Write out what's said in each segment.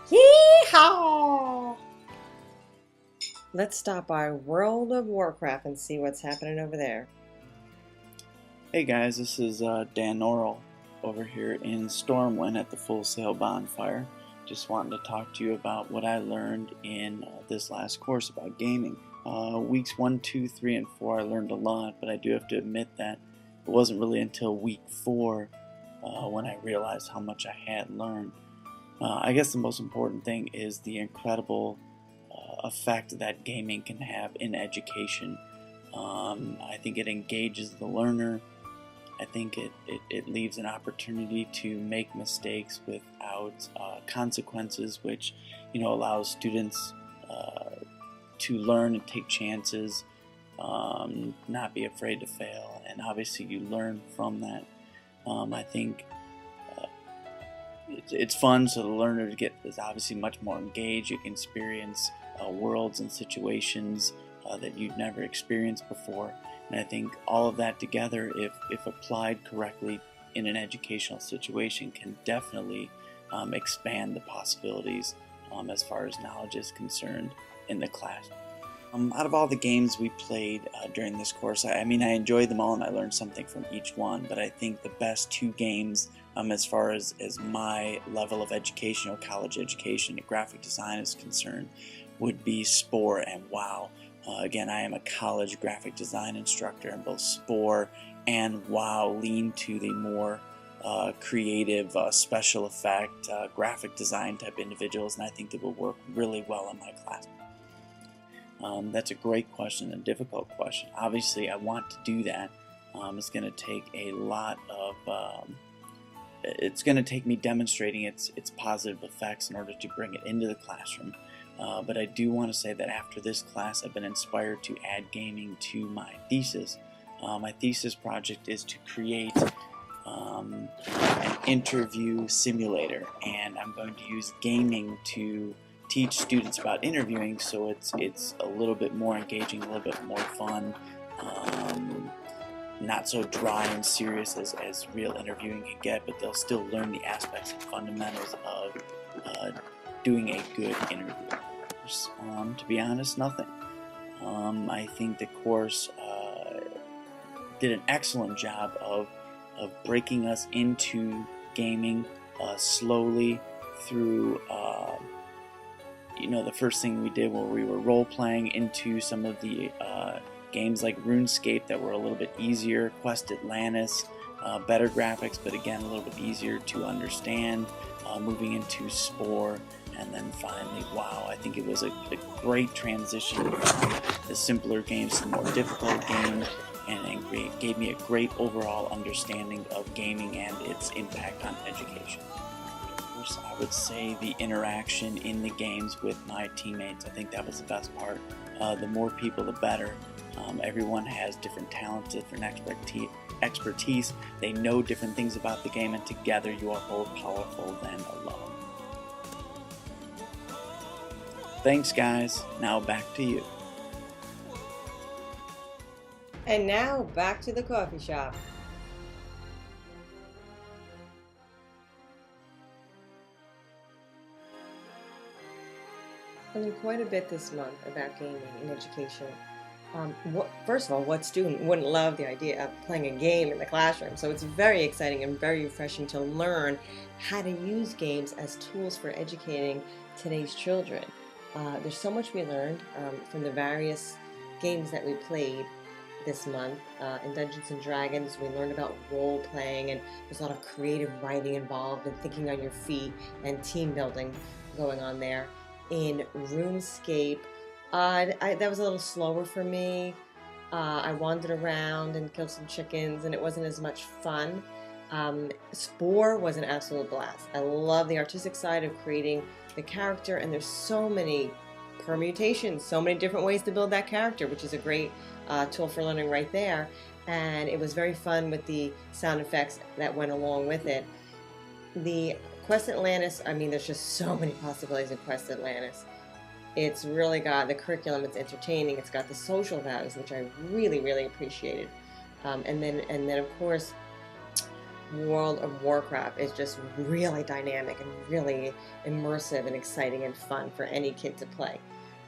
Yeehaw! Let's stop by World of Warcraft and see what's happening over there. Hey guys, this is Dan Norrell over here in Stormwind at the Full Sail Bonfire. Just wanting to talk to you about what I learned in this last course about gaming. Weeks 1, 2, 3, and 4 I learned a lot, but I do have to admit that it wasn't really until week 4 when I realized how much I had learned. I guess the most important thing is the incredible effect that gaming can have in education. I think it engages the learner. I think it leaves an opportunity to make mistakes without consequences, which allows students to learn and take chances, not be afraid to fail, and obviously you learn from that. I think it's fun, so the learner is obviously much more engaged. You can experience worlds and situations that you've never experienced before. And I think all of that together, if applied correctly in an educational situation, can definitely expand the possibilities as far as knowledge is concerned in the class. Out of all the games we played during this course, I enjoyed them all and I learned something from each one, but I think the best 2 games as far as my level of education or college education in graphic design is concerned would be Spore and WoW. Again, I am a college graphic design instructor, and both Spore and WoW lean to the more creative, special effect, graphic design type individuals, and I think that will work really well in my class. That's a great question, a difficult question. Obviously, I want to do that. It's going to take a lot of it's going to take me demonstrating its positive effects in order to bring it into the classroom. But I do want to say that after this class, I've been inspired to add gaming to my thesis. My thesis project is to create an interview simulator, and I'm going to use gaming to teach students about interviewing, so it's a little bit more engaging, a little bit more fun, not so dry and serious as real interviewing can get, but they'll still learn the aspects and fundamentals of doing a good interview. To be honest, nothing. I think the course did an excellent job of breaking us into gaming slowly through the first thing we did where we were role-playing into some of the games like RuneScape that were a little bit easier, Quest Atlantis, better graphics, but again a little bit easier to understand, moving into Spore, and then finally WoW. I think it was a great transition from the simpler games to the more difficult games, and it gave me a great overall understanding of gaming and its impact on education. I would say the interaction in the games with my teammates. I think that was the best part. The more people, the better. Everyone has different talents, different expertise. They know different things about the game, and together you are more powerful than alone. Thanks, guys. Now back to you. And now back to the coffee shop. I learned quite a bit this month about gaming and education. First of all, what student wouldn't love the idea of playing a game in the classroom? So it's very exciting and very refreshing to learn how to use games as tools for educating today's children. There's so much we learned from the various games that we played this month. In Dungeons and Dragons, we learned about role playing, and there's a lot of creative writing involved and thinking on your feet and team building going on there. In RuneScape, that was a little slower for me. I wandered around and killed some chickens, and it wasn't as much fun. Spore was an absolute blast. I love the artistic side of creating the character, and there's so many permutations, so many different ways to build that character, which is a great tool for learning right there. And it was very fun with the sound effects that went along with it. The Quest Atlantis, there's just so many possibilities in Quest Atlantis. It's really got the curriculum, it's entertaining, it's got the social values, which I really, really appreciated. And then of course, World of Warcraft is just really dynamic and really immersive and exciting and fun for any kid to play.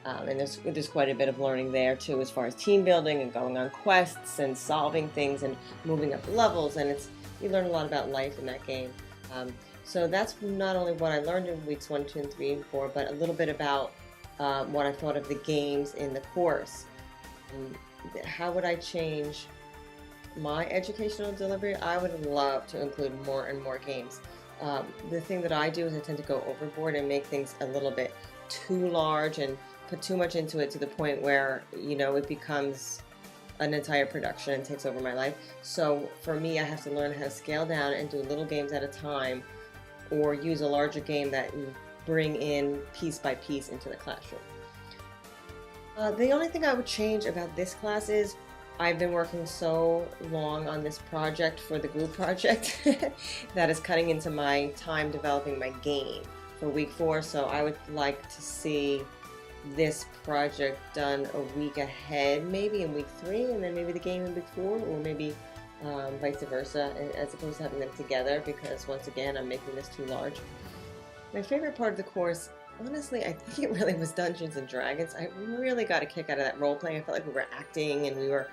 And there's quite a bit of learning there too, as far as team building and going on quests and solving things and moving up levels. And you learn a lot about life in that game. So that's not only what I learned in weeks 1, 2, and 3, and 4, but a little bit about what I thought of the games in the course. How would I change my educational delivery? I would love to include more and more games. The thing that I do is I tend to go overboard and make things a little bit too large and put too much into it to the point where, it becomes an entire production and takes over my life. So for me, I have to learn how to scale down and do little games at a time, or use a larger game that you bring in piece by piece into the classroom. The only thing I would change about this class is I've been working so long on this project for the group project that is cutting into my time developing my game for week 4. So I would like to see this project done a week ahead, maybe in week 3, and then maybe the game in week 4, or maybe vice versa, as opposed to having them together, because once again, I'm making this too large. My favorite part of the course, honestly, I think it really was Dungeons and Dragons. I really got a kick out of that role playing. I felt like we were acting and we were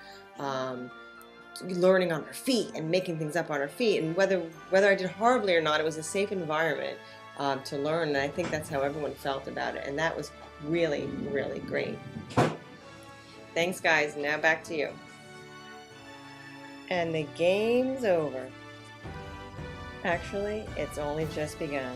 learning on our feet and making things up on our feet. And whether I did horribly or not, it was a safe environment to learn. And I think that's how everyone felt about it. And that was really, really great. Thanks, guys. Now back to you. And the game's over. Actually, it's only just begun.